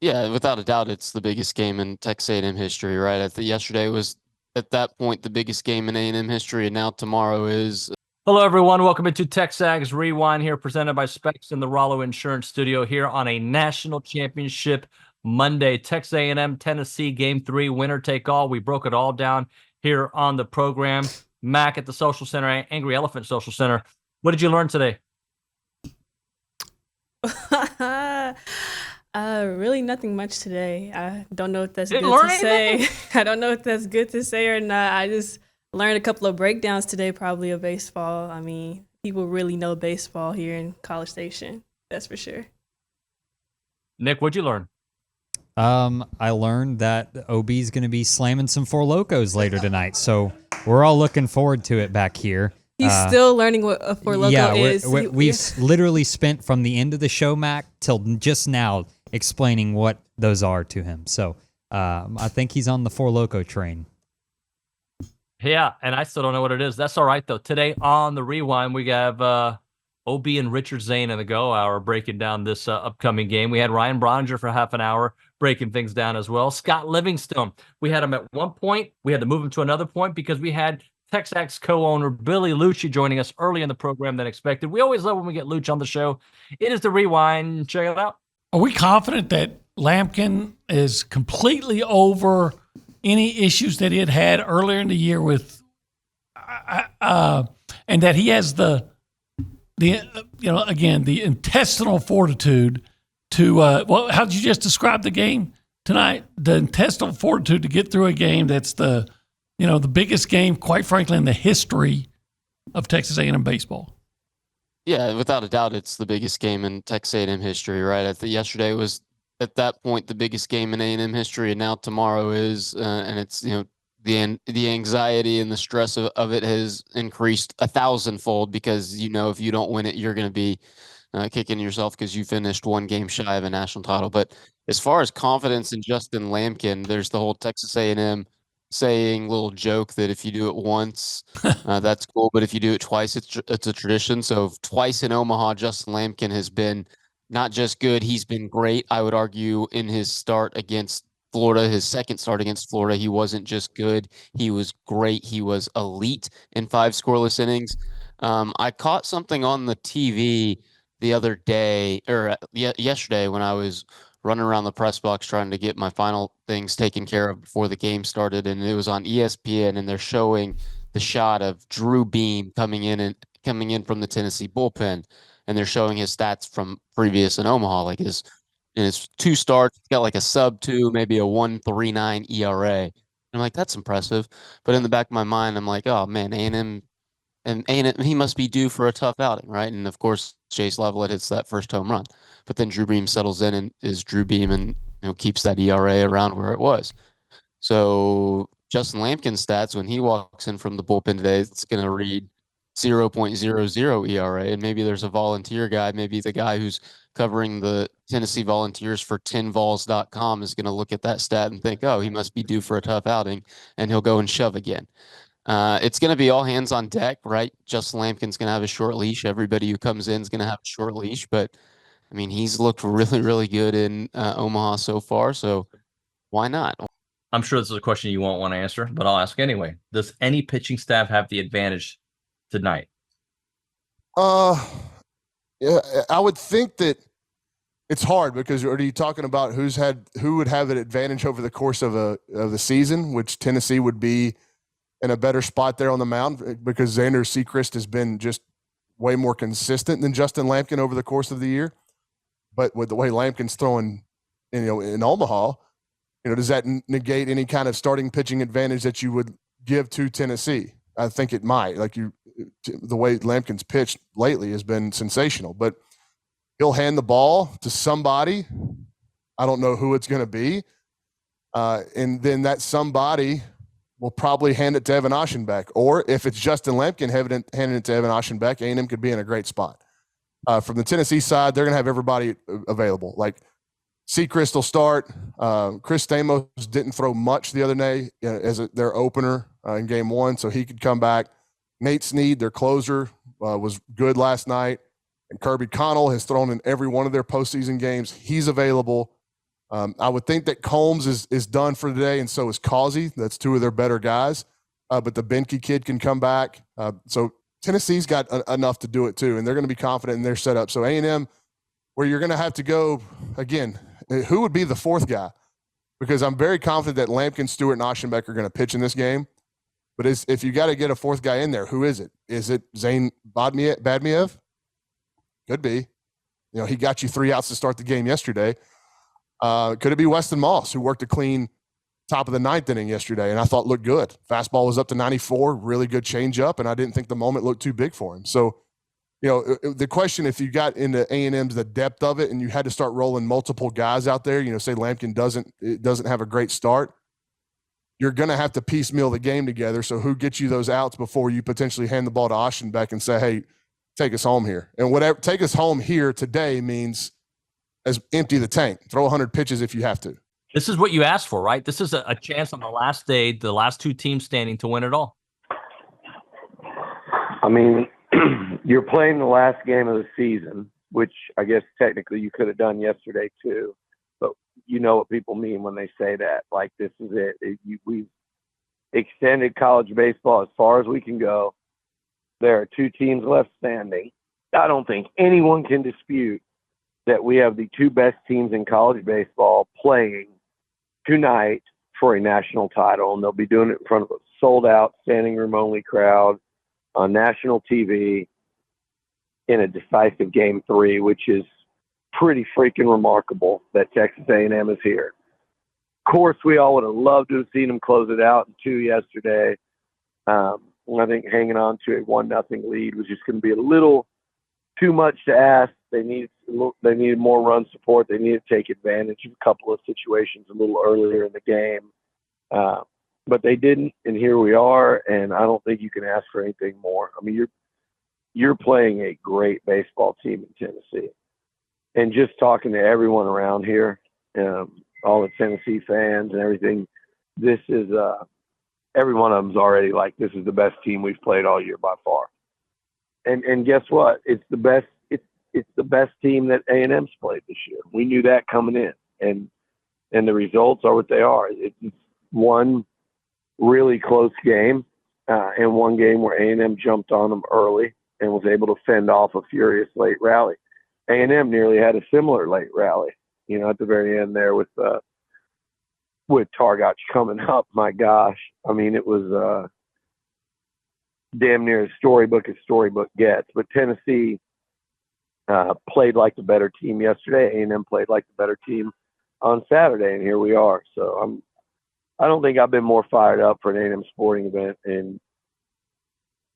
Yeah, without a doubt, it's the biggest game in Texas A&M history, right? Yesterday was at that point the biggest game in A&M history, and now tomorrow is. Hello, everyone. Welcome into TexAgs Rewind here, presented by Specs in the Rollo Insurance Studio here on a national championship Monday. Texas A&M, Tennessee, Game 3, winner take all. We broke it all down here on the program. Mac at the Social Center, Angry Elephant Social Center. What did you learn today? Really nothing much today. I don't know if that's Didn't good learn to anything? say. I don't know if that's good to say or not. I just learned a couple of breakdowns today, probably of baseball. I mean, people really know baseball here in College Station. That's for sure. Nick, what'd you learn? I learned that OB is going to be slamming some Four Locos later tonight, so we're all looking forward to it back here. He's still learning what a Four Loco is. We've literally spent from the end of the show, Mac, till just now explaining what those are to him. So I think he's on the Four Loco train. Yeah, and I still don't know what it is. That's all right, though. Today on the Rewind, we have OB and Richard Zane in the Go Hour breaking down this upcoming game. We had Ryan Brauninger for half an hour breaking things down as well. Scott Livingstone, we had him at one point. We had to move him to another point because we had TexAgs co-owner Billy Liucci joining us early in the program than expected. We always love when we get Luch on the show. It is the Rewind. Check it out. Are we confident that Lampkin is completely over any issues that he had earlier in the year with, and that he has the intestinal fortitude to how did you just describe the game tonight? The intestinal fortitude to get through a game that's the biggest game, quite frankly, in the history of Texas A&M baseball. Yeah, without a doubt, it's the biggest game in Texas A&M history, right? Yesterday was at that point the biggest game in A&M history, and now tomorrow is, and it's the anxiety and the stress of it has increased 1,000-fold because if you don't win it, you're going to be kicking yourself because you finished one game shy of a national title. But as far as confidence in Justin Lampkin, there's the whole Texas A&M saying little joke that if you do it once, that's cool, but if you do it twice, it's a tradition. So twice in Omaha, Justin Lampkin has been not just good, he's been great. I would argue in his start against Florida, his second start against Florida, he wasn't just good, he was great. He was elite in 5 scoreless innings. I caught something on the TV the other day, or yesterday when I was running around the press box trying to get my final things taken care of before the game started, and it was on ESPN, and they're showing the shot of Drew Beam coming in from the Tennessee bullpen, and they're showing his stats from previous in Omaha, like in his 2 starts, he's got like a sub 2, maybe a 1.39 ERA. I'm like, that's impressive. But in the back of my mind, I'm like, oh man, A&M and he must be due for a tough outing, right? And of course, Chase Levelett hits that first home run, but then Drew Beam settles in and is Drew Beam and keeps that ERA around where it was. So Justin Lampkin's stats when he walks in from the bullpen today, it's going to read 0.00 ERA, and maybe there's a volunteer guy, maybe the guy who's covering the Tennessee Volunteers for 10vols.com is going to look at that stat and think, oh, he must be due for a tough outing, and he'll go and shove again. It's going to be all hands on deck, right? Justin Lampkin's going to have a short leash. Everybody who comes in is going to have a short leash, but I mean, he's looked really, really good in Omaha so far, so why not? I'm sure this is a question you won't want to answer, but I'll ask anyway. Does any pitching staff have the advantage tonight? Yeah, I would think that it's hard because are you talking about who would have an advantage over the course of the season, which Tennessee would be in a better spot there on the mound because Xander Sechrist has been just way more consistent than Justin Lampkin over the course of the year. But with the way Lampkin's throwing, in Omaha, does that negate any kind of starting pitching advantage that you would give to Tennessee? I think it might. The way Lampkin's pitched lately has been sensational, but he'll hand the ball to somebody. I don't know who it's going to be. And then that somebody will probably hand it to Evan Aschenbeck. Or if it's Justin Lampkin handing it to Evan Aschenbeck, A&M could be in a great spot. From the Tennessee side, they're going to have everybody available. Like Sechrist will start. Chris Stamos didn't throw much the other day as their opener in game 1, so he could come back. Nate Snead, their closer, was good last night. And Kirby Connell has thrown in every one of their postseason games. He's available. I would think that Combs is done for today, and so is Causey. That's two of their better guys. But the Benke kid can come back. So Tennessee's got enough to do it too, and they're going to be confident in their setup. So A&M, where you're going to have to go, again, who would be the fourth guy? Because I'm very confident that Lampkin, Stewart, and Aschenbeck are going to pitch in this game. But if you got to get a fourth guy in there, who is it? Is it Zane Badmiev? Could be. You know, he got you 3 outs to start the game yesterday. Could it be Weston Moss, who worked a clean top of the 9th inning yesterday and I thought looked good? Fastball was up to 94, really good changeup, and I didn't think the moment looked too big for him. So, you know, the question, if you got into A&M's, the depth of it, and you had to start rolling multiple guys out there, you know, say Lampkin doesn't have a great start, you're going to have to piecemeal the game together. So who gets you those outs before you potentially hand the ball to Aschenbeck and say, hey, take us home here? And whatever take us home here today means as empty the tank. Throw 100 pitches if you have to. This is what you asked for, right? This is a chance on the last day, the last 2 teams standing, to win it all. I mean, you're playing the last game of the season, which I guess technically you could have done yesterday too. But you know what people mean when they say that. Like, this is it. We've extended college baseball as far as we can go. There are 2 teams left standing. I don't think anyone can dispute that we have the 2 best teams in college baseball playing tonight for a national title, and they'll be doing it in front of a sold-out, standing-room-only crowd on national TV in a decisive Game 3, which is pretty freaking remarkable that Texas A&M is here. Of course, we all would have loved to have seen them close it out in 2 yesterday. I think hanging on to a 1-0 lead was just going to be a little too much to ask. They needed more run support. They needed to take advantage of a couple of situations a little earlier in the game. But they didn't, and here we are, and I don't think you can ask for anything more. I mean, you're playing a great baseball team in Tennessee. And just talking to everyone around here, all the Tennessee fans and everything, this is every one of them's already like, this is the best team we've played all year by far. And guess what? It's the best. It's the best team that A&M's played this year. We knew that coming in, and the results are what they are. It's one really close game, and one game where A&M jumped on them early and was able to fend off a furious late rally. A&M nearly had a similar late rally, you know, at the very end there with Targach coming up. My gosh, I mean, it was damn near as storybook gets. But Tennessee played like the better team yesterday. A&M played like the better team on Saturday, and here we are. So I don't think I've been more fired up for an A&M sporting event in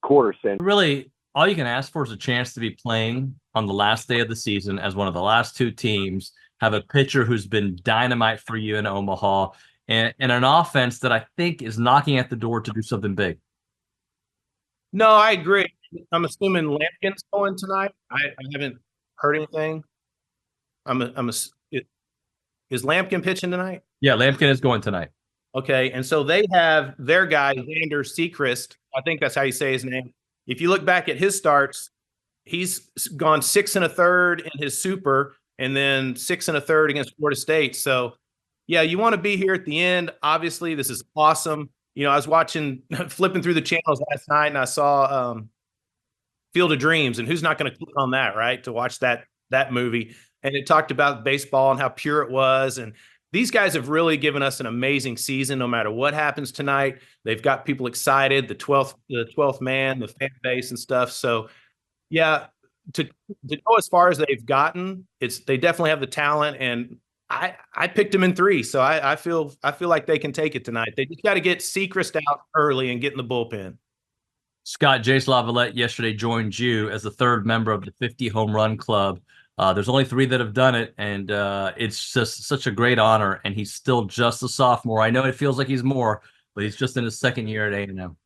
quarter century. Really, all you can ask for is a chance to be playing on the last day of the season as one of the last 2 teams, have a pitcher who's been dynamite for you in Omaha, and an offense that I think is knocking at the door to do something big. No, I agree. I'm assuming Lampkin's going tonight. I haven't heard anything. Is Lampkin pitching tonight? Yeah, Lampkin is going tonight. Okay, and so they have their guy, Xander Sechrist. I think that's how you say his name. If you look back at his starts, he's gone 6 1/3 in his super, and then 6 1/3 against Florida State. So, yeah, you want to be here at the end. Obviously, this is awesome. You know, I was flipping through the channels last night, and I saw Field of Dreams, and who's not going to click on that, right, to watch that movie? And it talked about baseball and how pure it was. And these guys have really given us an amazing season. No matter what happens tonight, they've got people excited. The 12th man, the fan base, and stuff. So, yeah, to go as far as they've gotten, they definitely have the talent. And I picked them in 3, so I feel like they can take it tonight. They just got to get Sechrist out early and get in the bullpen. Scott, Jace Lavalette yesterday joined you as the 3rd member of the 50 home run club. There's only 3 that have done it, and it's just such a great honor. And he's still just a sophomore. I know it feels like he's more, but he's just in his 2nd year at A&M.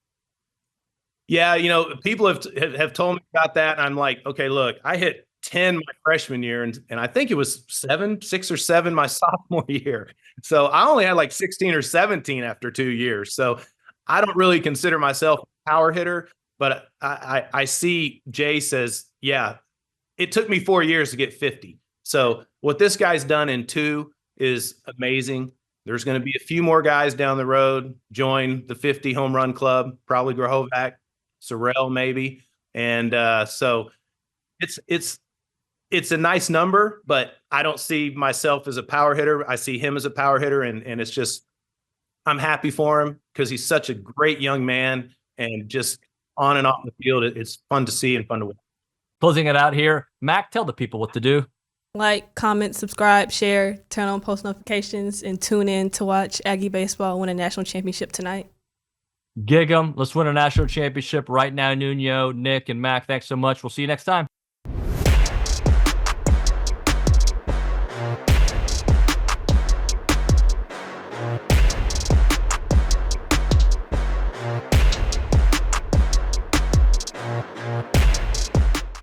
Yeah, you know, people have told me about that, and I'm like, okay, look, I hit 10 my freshman year, and I think it was 6 or 7 my sophomore year. So I only had like 16 or 17 after 2 years. So I don't really consider myself a power hitter, but I see Jay says, yeah, it took me 4 years to get 50. So what this guy's done in 2 is amazing. There's going to be a few more guys down the road join the 50 home run club, probably Grahovac, Sorrell maybe. And so it's a nice number, but I don't see myself as a power hitter. I see him as a power hitter, and it's just, I'm happy for him because he's such a great young man, and just on and off the field, it's fun to see and fun to win. Closing it out here, Mac, tell the people what to do. Like, comment, subscribe, share, turn on post notifications, and tune in to watch Aggie baseball win a national championship tonight. Gig 'em. Let's win a national championship right now, Nuno, Nick, and Mac. Thanks so much. We'll see you next time.